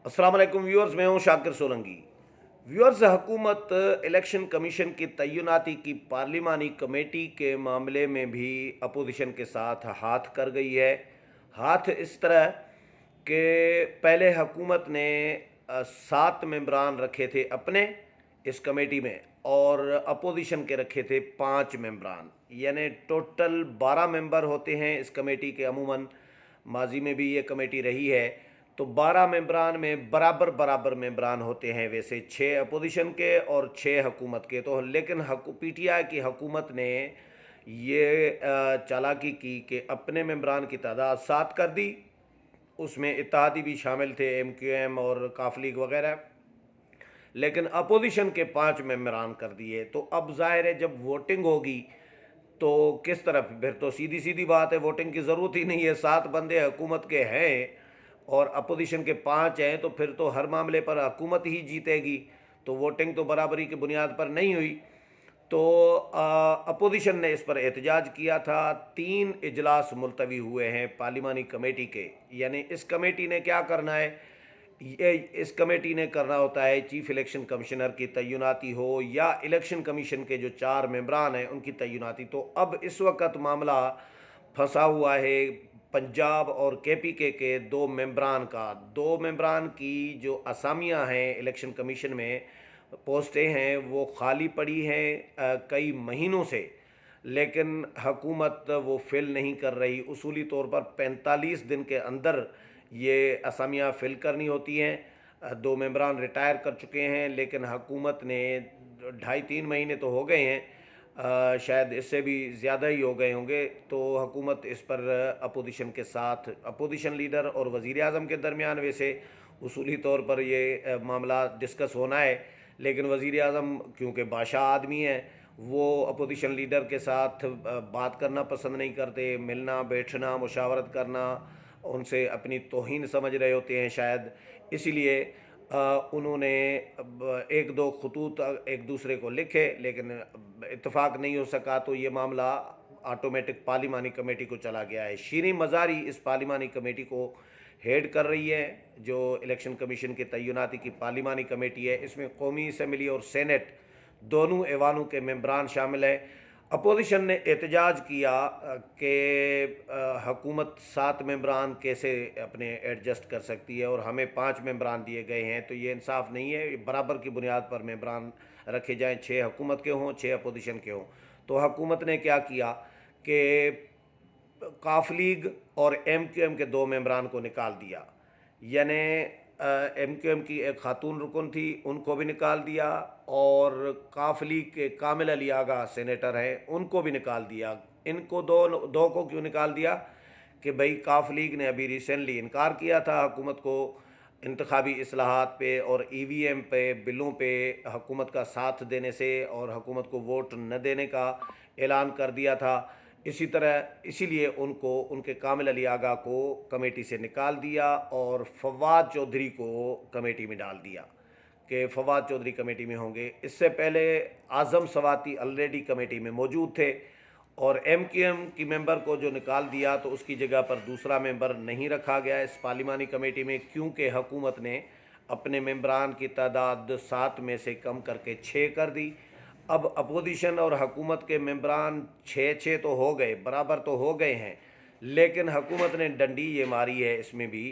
अस्सलाम वालेकुम व्यूअर्स, मैं हूं शाकिर सोलंकी। व्यूअर्स, हुकूमत इलेक्शन कमीशन की तैनाती की पार्लिमानी कमेटी के मामले में भी अपोजिशन के साथ हाथ कर गई है। हाथ इस तरह कि पहले हुकूमत ने 7 मेंबरान रखे थे अपने इस कमेटी में, और अपोजिशन के रखे थे 5 मेंबरान, यानी टोटल 12 मेंबर होते हैं इस कमेटी के। अमूमन माजी में भी ये कमेटी रही है। तो 12 मेंबरान में बराबर बराबर मेंबरान होते हैं, वैसे 6 अपोजिशन के और 6 हुकूमत के। तो लेकिन पीटीआई की हुकूमत ने ये चालाकी की कि अपने मेंबरान की तादाद 7 कर दी, उसमें इत्तेहादी भी शामिल थे, एमक्यूएम और काफ लीग वगैरह, लेकिन अपोजिशन के 5 मेंबरान कर दिए। तो अब ज़ाहिर है जब वोटिंग होगी तो किस तरफ, फिर तो सीधी सीधी बात है, वोटिंग की ज़रूरत ही नहीं है। 7 बंदे हुकूमत के हैं और अपोजिशन के 5 हैं, तो फिर तो हर मामले पर हुकूमत ही जीतेगी। तो वोटिंग तो बराबरी की बुनियाद पर नहीं हुई। तो अपोजिशन ने इस पर एहतजाज किया था। 3 इजलास मुलतवी हुए हैं पार्लिमानी कमेटी के। यानी इस कमेटी ने क्या करना है, ये इस कमेटी ने करना होता है चीफ इलेक्शन कमिश्नर की तैनाती हो या इलेक्शन कमीशन के जो 4 मेंबरान हैं उनकी तैनाती। तो अब इस वक्त मामला फंसा हुआ है पंजाब और केपीके के 2 मेंबरान का। 2 मेंबरान की जो असामियां हैं इलेक्शन कमीशन में, पोस्टें हैं, वो खाली पड़ी हैं कई महीनों से, लेकिन हुकूमत वो फिल नहीं कर रही। उसूली तौर पर 45 दिन के अंदर ये असामियाँ फिल करनी होती हैं। 2 मेंबरान रिटायर कर चुके हैं, लेकिन हुकूमत ने 2.5-3 महीने तो हो गए हैं, शायद इससे भी ज़्यादा ही हो गए होंगे। तो हुकूमत इस पर अपोजिशन के साथ, अपोजिशन लीडर और वज़ीर आज़म के दरमियान वैसे उसूली तौर पर ये मामला डिस्कस होना है, लेकिन वज़ीर आज़म क्योंकि बादशाह आदमी है, वो अपोजिशन लीडर के साथ बात करना पसंद नहीं करते। मिलना बैठना मुशावरत करना उनसे अपनी तौहीन समझ रहे होते हैं शायद, इसीलिए उन्होंने एक दो खतूत एक दूसरे को लिखे, लेकिन इत्तेफाक नहीं हो सका। तो ये मामला ऑटोमेटिक पार्लिमानी कमेटी को चला गया है। शीरीन मज़ारी इस पार्लिमानी कमेटी को हेड कर रही है, जो इलेक्शन कमीशन की तैनाती की पार्लिमानी कमेटी है। इसमें कौमी असम्बली और सेनेट दोनों ऐवानों के मेंबरान शामिल हैं। अपोजिशन ने एहतजाज किया कि हुकूमत 7 मेंबरान कैसे अपने एडजस्ट कर सकती है और हमें 5 मेंबरान दिए गए हैं, तो ये इंसाफ नहीं है। बराबर की बुनियाद पर मेंबरान रखे जाएं, 6 हुकूमत के हों, 6 अपोजिशन के हों। तो हुकूमत ने क्या किया कि काफ लीग और एमक्यूएम के 2 मेंबरान को निकाल दिया। यानी एमक्यूएम की एक खातून रुकन थी, उनको भी निकाल दिया, और काफ लीग के कामिल अली आगा सेनेटर हैं, उनको भी निकाल दिया। इनको दो को क्यों निकाल दिया कि भाई काफ लीग ने अभी रिसेंटली इनकार किया था हुकूमत को इंतखाबी इस्लाहात पे और ईवीएम पे बिलों पे हुकूमत का साथ देने से, और हुकूमत को वोट न देने का ऐलान कर दिया था। इसीलिए उनको, उनके कामिल अली आगा को कमेटी से निकाल दिया और फवाद चौधरी को कमेटी में डाल दिया कि फवाद चौधरी कमेटी में होंगे। इससे पहले आज़म सवाती ऑलरेडी कमेटी में मौजूद थे, और एमक्यूएम की मेंबर को जो निकाल दिया तो उसकी जगह पर दूसरा मेंबर नहीं रखा गया इस पार्लिमानी कमेटी में, क्योंकि हुकूमत ने अपने मेंबरान की तादाद 7 में से कम करके 6 कर दी। अब अपोजिशन और हुकूमत के मेंबरान 6-6 तो हो गए, बराबर तो हो गए हैं, लेकिन हुकूमत ने डंडी ये मारी है इसमें भी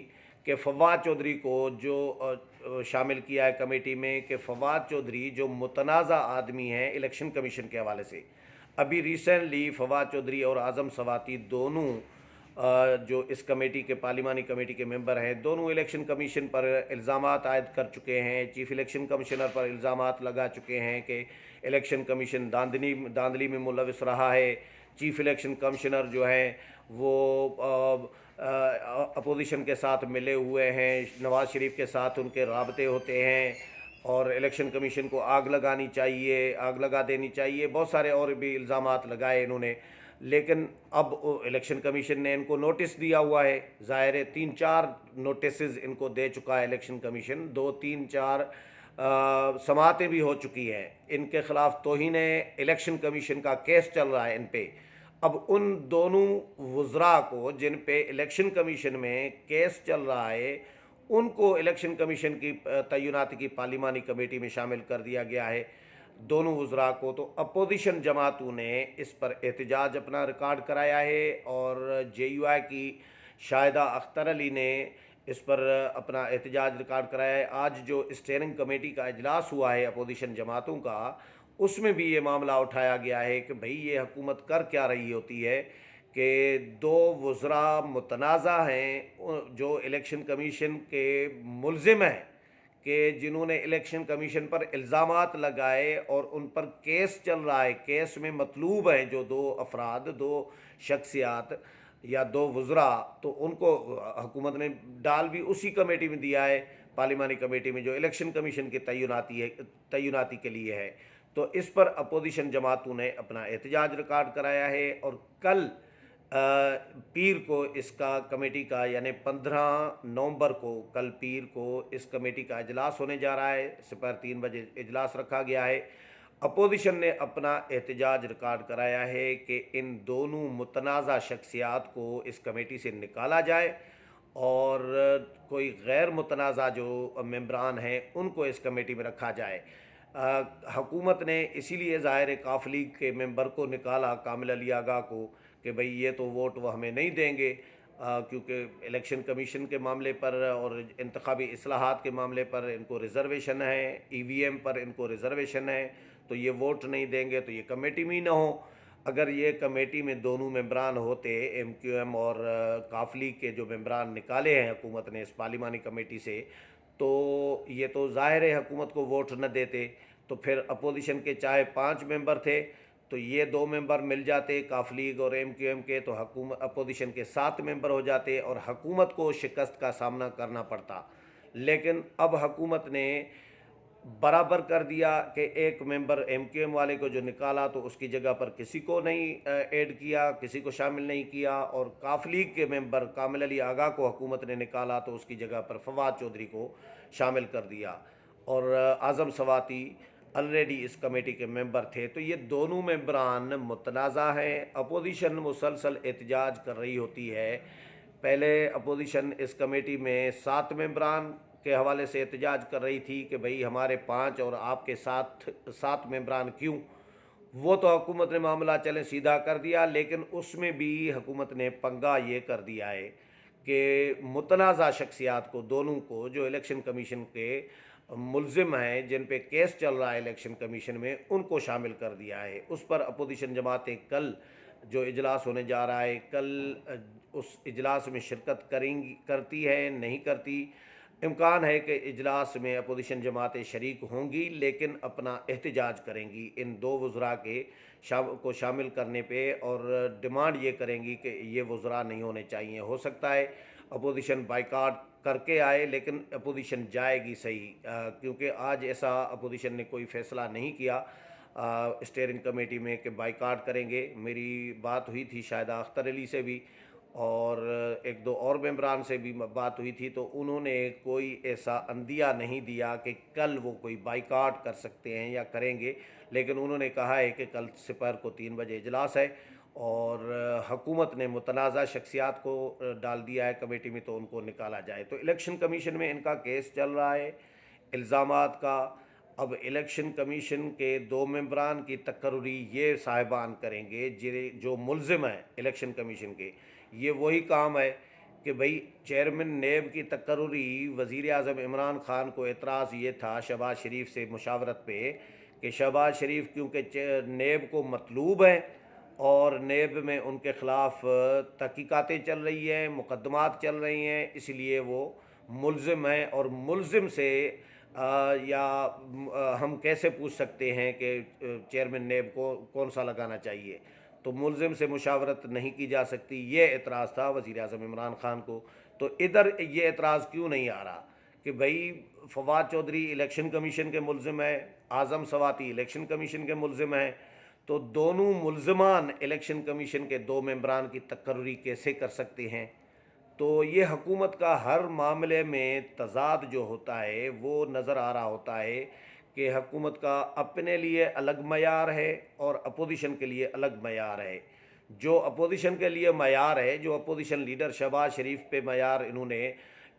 कि फवाद चौधरी को जो शामिल किया है कमेटी में, कि फवाद चौधरी जो मुतनाज़ा आदमी हैं इलेक्शन कमीशन के हवाले से। अभी रिसेंटली फवाद चौधरी और आज़म सवाती दोनों जो इस कमेटी के, पार्लिमानी कमेटी के मेंबर हैं, दोनों इलेक्शन कमीशन पर इल्ज़ामात आयद कर चुके हैं। चीफ इलेक्शन कमिश्नर पर इल्ज़ामात लगा चुके हैं कि इलेक्शन कमीशन धांधली में मुलविस रहा है। चीफ इलेक्शन कमिश्नर जो हैं वो अपोजिशन के साथ मिले हुए हैं, नवाज़ शरीफ के साथ उनके राबते होते हैं, और इलेक्शन कमीशन को आग लगानी चाहिए, आग लगा देनी चाहिए, बहुत सारे और भी इल्ज़ामात लगाए इन्होंने। लेकिन अब इलेक्शन कमीशन ने इनको नोटिस दिया हुआ है, ज़ाहिर है 3-4 नोटिस इनको दे चुका है इलेक्शन कमीशन। 2-3-4 समातें भी हो चुकी हैं इनके ख़िलाफ़, तौहीन इलेक्शन कमीशन का केस चल रहा है इन पे। अब उन दोनों वज़रा को जिन पे इलेक्शन कमीशन में केस चल रहा है, ان کو الیکشن کمیشن کی تعیناتی کی پارلیمانی کمیٹی میں شامل کر دیا گیا ہے، دونوں وزراء کو۔ تو اپوزیشن جماعتوں نے اس پر احتجاج اپنا ریکارڈ کرایا ہے، اور جے یو آئی کی شاہدہ اختر علی نے اس پر اپنا احتجاج ریکارڈ کرایا ہے۔ آج جو اسٹیئرنگ کمیٹی کا اجلاس ہوا ہے اپوزیشن جماعتوں کا، اس میں بھی یہ معاملہ اٹھایا گیا ہے کہ بھئی یہ حکومت کر کیا رہی ہوتی ہے کہ دو وزراء متنازع ہیں جو الیکشن کمیشن کے ملزم ہیں، کہ جنہوں نے الیکشن کمیشن پر الزامات لگائے اور ان پر کیس چل رہا ہے، کیس میں مطلوب ہیں جو دو افراد، دو شخصیات یا دو وزراء، تو ان کو حکومت نے ڈال بھی اسی کمیٹی میں دیا ہے، پارلیمانی کمیٹی میں جو الیکشن کمیشن کی تعیناتی کے لیے ہے۔ تو اس پر اپوزیشن جماعتوں نے اپنا احتجاج ریکارڈ کرایا ہے، اور کل پیر کو اس کا کمیٹی کا یعنی 15 نومبر کو، کل پیر کو اس کمیٹی کا اجلاس ہونے جا رہا ہے، 3:30 اجلاس رکھا گیا ہے۔ اپوزیشن نے اپنا احتجاج ریکارڈ کرایا ہے کہ ان دونوں متنازع شخصیات کو اس کمیٹی سے نکالا جائے، اور کوئی غیر متنازع جو ممبران ہیں ان کو اس کمیٹی میں رکھا جائے۔ حکومت نے اسی لیے ظاہر کاف لیگ کے ممبر کو نکالا، کامل علی آگا کو، کہ بھئی یہ تو ووٹ وہ ہمیں نہیں دیں گے، کیونکہ الیکشن کمیشن کے معاملے پر اور انتخابی اصلاحات کے معاملے پر ان کو ریزرویشن ہے، ای وی ایم پر ان کو ریزرویشن ہے، تو یہ ووٹ نہیں دیں گے، تو یہ کمیٹی میں ہی نہ ہو۔ اگر یہ کمیٹی میں دونوں ممبران ہوتے، ایم کیو ایم اور کاف لیگ کے جو ممبران نکالے ہیں حکومت نے اس پارلیمانی کمیٹی سے، تو یہ تو ظاہر ہے حکومت کو ووٹ نہ دیتے، تو پھر اپوزیشن کے چاہے 5 ممبر تھے تو یہ 2 ممبر مل جاتے کاف لیگ اور ایم کیو ایم کے، تو اپوزیشن کے 7 ممبر ہو جاتے اور حکومت کو شکست کا سامنا کرنا پڑتا۔ لیکن اب حکومت نے برابر کر دیا کہ ایک ممبر ایم کیو ایم والے کو جو نکالا تو اس کی جگہ پر کسی کو نہیں ایڈ کیا، کسی کو شامل نہیں کیا، اور کاف لیگ کے ممبر کامل علی آگا کو حکومت نے نکالا تو اس کی جگہ پر فواد چودھری کو شامل کر دیا، اور اعظم سواتی آلریڈی اس کمیٹی کے ممبر تھے۔ تو یہ دونوں ممبران متنازع ہیں، اپوزیشن مسلسل احتجاج کر رہی ہوتی ہے۔ پہلے اپوزیشن اس کمیٹی میں 7 ممبران کے حوالے سے احتجاج کر رہی تھی کہ بھئی ہمارے 5 اور آپ کے 7 ممبران کیوں؟ وہ تو حکومت نے معاملہ چلے سیدھا کر دیا، لیکن اس میں بھی حکومت نے پنگا یہ کر دیا ہے کہ متنازع شخصیات کو، دونوں کو جو الیکشن کمیشن کے ملزم ہیں، جن پہ کیس چل رہا ہے الیکشن کمیشن میں، ان کو شامل کر دیا ہے۔ اس پر اپوزیشن جماعتیں کل جو اجلاس ہونے جا رہا ہے، کل اس اجلاس میں شرکت کرتی ہے نہیں کرتی، امکان ہے کہ اجلاس میں اپوزیشن جماعتیں شریک ہوں گی، لیکن اپنا احتجاج کریں گی ان دو وزراء کو شامل کرنے پہ، اور ڈیمانڈ یہ کریں گی کہ یہ وزراء نہیں ہونے چاہیے۔ ہو سکتا ہے اپوزیشن بائیکاٹ کر کے آئے، لیکن اپوزیشن جائے گی صحیح، کیونکہ آج ایسا اپوزیشن نے کوئی فیصلہ نہیں کیا اسٹیئرنگ کمیٹی میں کہ بائیکاٹ کریں گے۔ میری بات ہوئی تھی شاہدہ اختر علی سے بھی اور 1-2 اور ممبران سے بھی بات ہوئی تھی، تو انہوں نے کوئی ایسا عندیہ نہیں دیا کہ کل وہ کوئی بائیکاٹ کر سکتے ہیں یا کریں گے، لیکن انہوں نے کہا ہے کہ کل 3:30 اجلاس ہے، اور حکومت نے متنازع شخصیات کو ڈال دیا ہے کمیٹی میں تو ان کو نکالا جائے۔ تو الیکشن کمیشن میں ان کا کیس چل رہا ہے الزامات کا۔ اب الیکشن کمیشن کے 2 ممبران کی تقرری یہ صاحبان کریں گے جو ملزم ہیں الیکشن کمیشن کے۔ یہ وہی کام ہے کہ بھئی چیئرمین نیب کی تقرری، وزیر اعظم عمران خان کو اعتراض یہ تھا شہباز شریف سے مشاورت پہ کہ شہباز شریف کیونکہ نیب کو مطلوب ہیں اور نیب میں ان کے خلاف تحقیقاتیں چل رہی ہیں، مقدمات چل رہی ہیں، اس لیے وہ ملزم ہیں، اور ملزم سے یا ہم کیسے پوچھ سکتے ہیں کہ چیئرمین نیب کو کون سا لگانا چاہیے؟ تو ملزم سے مشاورت نہیں کی جا سکتی، یہ اعتراض تھا وزیر اعظم عمران خان کو۔ تو ادھر یہ اعتراض کیوں نہیں آ رہا کہ بھئی فواد چودھری الیکشن کمیشن کے ملزم ہیں، اعظم سواتی الیکشن کمیشن کے ملزم ہیں، تو دونوں ملزمان الیکشن کمیشن کے 2 ممبران کی تقرری کیسے کر سکتے ہیں؟ تو یہ حکومت کا ہر معاملے میں تضاد جو ہوتا ہے وہ نظر آ رہا ہوتا ہے کہ حکومت کا اپنے لیے الگ معیار ہے اور اپوزیشن کے لیے الگ معیار ہے۔ جو اپوزیشن کے لیے معیار ہے، جو اپوزیشن لیڈر شہباز شریف پہ معیار انہوں نے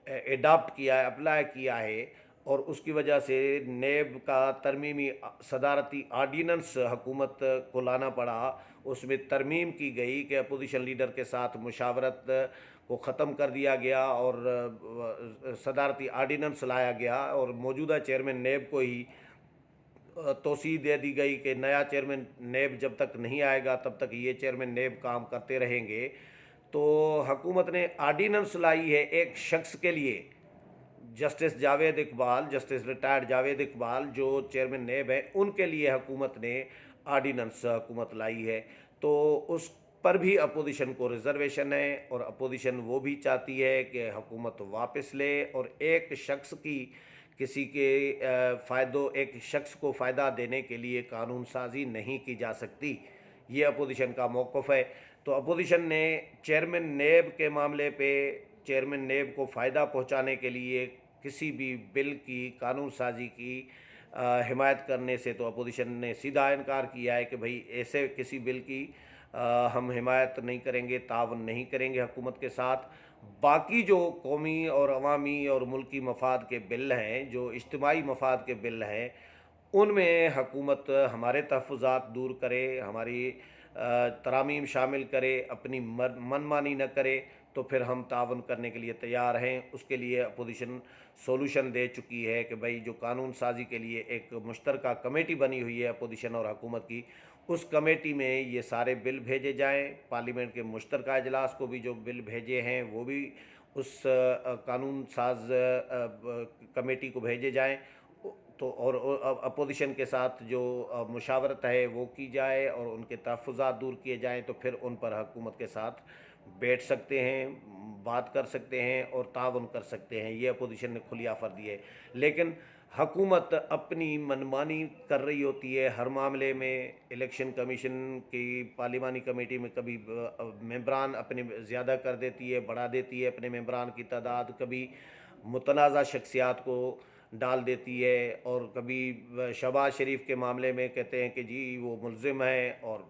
एडाप्ट किया है, अप्लाई किया है, और उसकी वजह से नेब का तरमीमी सदारती आर्डीनेंस हुकूमत को लाना पड़ा। उसमें तरमीम की गई कि अपोजिशन लीडर के साथ मुशावरत को ख़त्म कर दिया गया और सदारती आर्डीनेंस लाया गया, और मौजूदा चेयरमैन नेब को ही तोसी दे दी गई कि नया चेयरमैन नेब जब तक नहीं आएगा तब तक ये चेयरमैन नेब काम करते रहेंगे। तो हुकूमत ने आर्डीनेंस लाई है एक शख्स के लिए, justice Javed Iqbal, justice retired Javed Iqbal जो चेयरमैन नेब है, उनके लिए हुकूमत ने आर्डीनेंस हुकूमत लाई है। तो उस पर भी अपोजिशन को रिजर्वेशन है, और अपोजिशन वो भी चाहती है कि हुकूमत वापस ले, और एक शख्स की किसी के एक शख्स को फ़ायदा देने के लिए कानून साजी नहीं की जा सकती। ये अपोजिशन का मौक़िफ़ है। तो अपोजिशन ने चेयरमैन नेब के मामले पे चेयरमैन नेब को फ़ायदा पहुंचाने के लिए किसी भी बिल की कानून साजी की हिमायत करने से तो अपोजिशन ने सीधा इनकार किया है कि भाई ऐसे किसी बिल की हम हिमायत नहीं करेंगे, तावन नहीं करेंगे हुकूमत के साथ। बाकी जो कौमी और अवामी और मुल्की मफाद के बिल हैं, जो इज्तिमाई मफाद के बिल हैं, उनमें हुकूमत हमारे तहफ़्फ़ुज़ात दूर करे, हमारी तरामीम शामिल करे, अपनी मनमानी न करे, तो फिर हम तावन करने के लिए तैयार हैं। उसके लिए अपोजिशन सोल्यूशन दे चुकी है कि भाई जो कानून साजी के लिए एक मुश्तरका कमेटी बनी हुई है अपोजिशन और हुकूमत की, उस कमेटी में ये सारे बिल भेजे जाएं। पार्लियामेंट के मुश्तरका इजलास को भी जो बिल भेजे हैं वो भी उस कानून साज कमेटी को भेजे जाएं। तो और अपोजिशन के साथ जो मुशावरत है वो की जाए और उनके तहफ़्फ़ुज़ात दूर किए जाएं, तो फिर उन पर हुकूमत के साथ बैठ सकते हैं, बात कर सकते हैं और ताउन कर सकते हैं। ये अपोजिशन ने खुली ऑफ़र दी है। लेकिन हुकूमत अपनी मनमानी कर रही होती है हर मामले में। इलेक्शन कमीशन की पार्लिमानी कमेटी में कभी मेंबरान अपने ज़्यादा कर देती है, बढ़ा देती है अपने मेंबरान की तादाद, कभी मुतनाज़ा शख्सियात को डाल देती है, और कभी शहबाज शरीफ के मामले में कहते हैं कि जी वो मुल्ज़िम है, और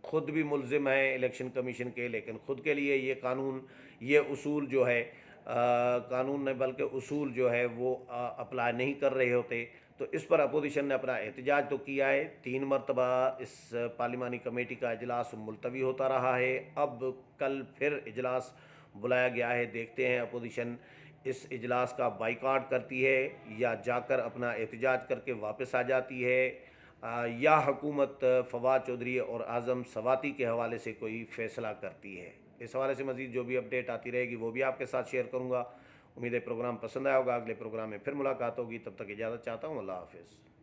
ख़ुद भी मुल्ज़िम है इलेक्शन कमीशन के, लेकिन ख़ुद के लिए ये कानून, ये उसूल जो है कानून ने बल्कि उसूल जो है वो अप्लाई नहीं कर रहे होते। तो इस पर अपोजिशन ने अपना एहतजाज तो किया है। 3 मरतबा इस पार्लिमानी कमेटी का इजलास मुलतवी होता रहा है। अब कल फिर इजलास बुलाया गया है। देखते हैं अपोजिशन इस इजलास का बाइकाट करती है या जाकर अपना एहतजाज करके वापस आ जाती है, या हुकूमत फवाद चौधरी और आज़म सवाती के हवाले से कोई फ़ैसला करती है। इस हवाले से मज़ीद जो भी अपडेट आती रहेगी वो भी आपके साथ शेयर करूँगा। उम्मीद है प्रोग्राम पसंद आया होगा। अगले प्रोग्राम में फिर मुलाकात होगी। तब तक इजाज़त चाहता हूँ। अल्लाह हाफ़िज़।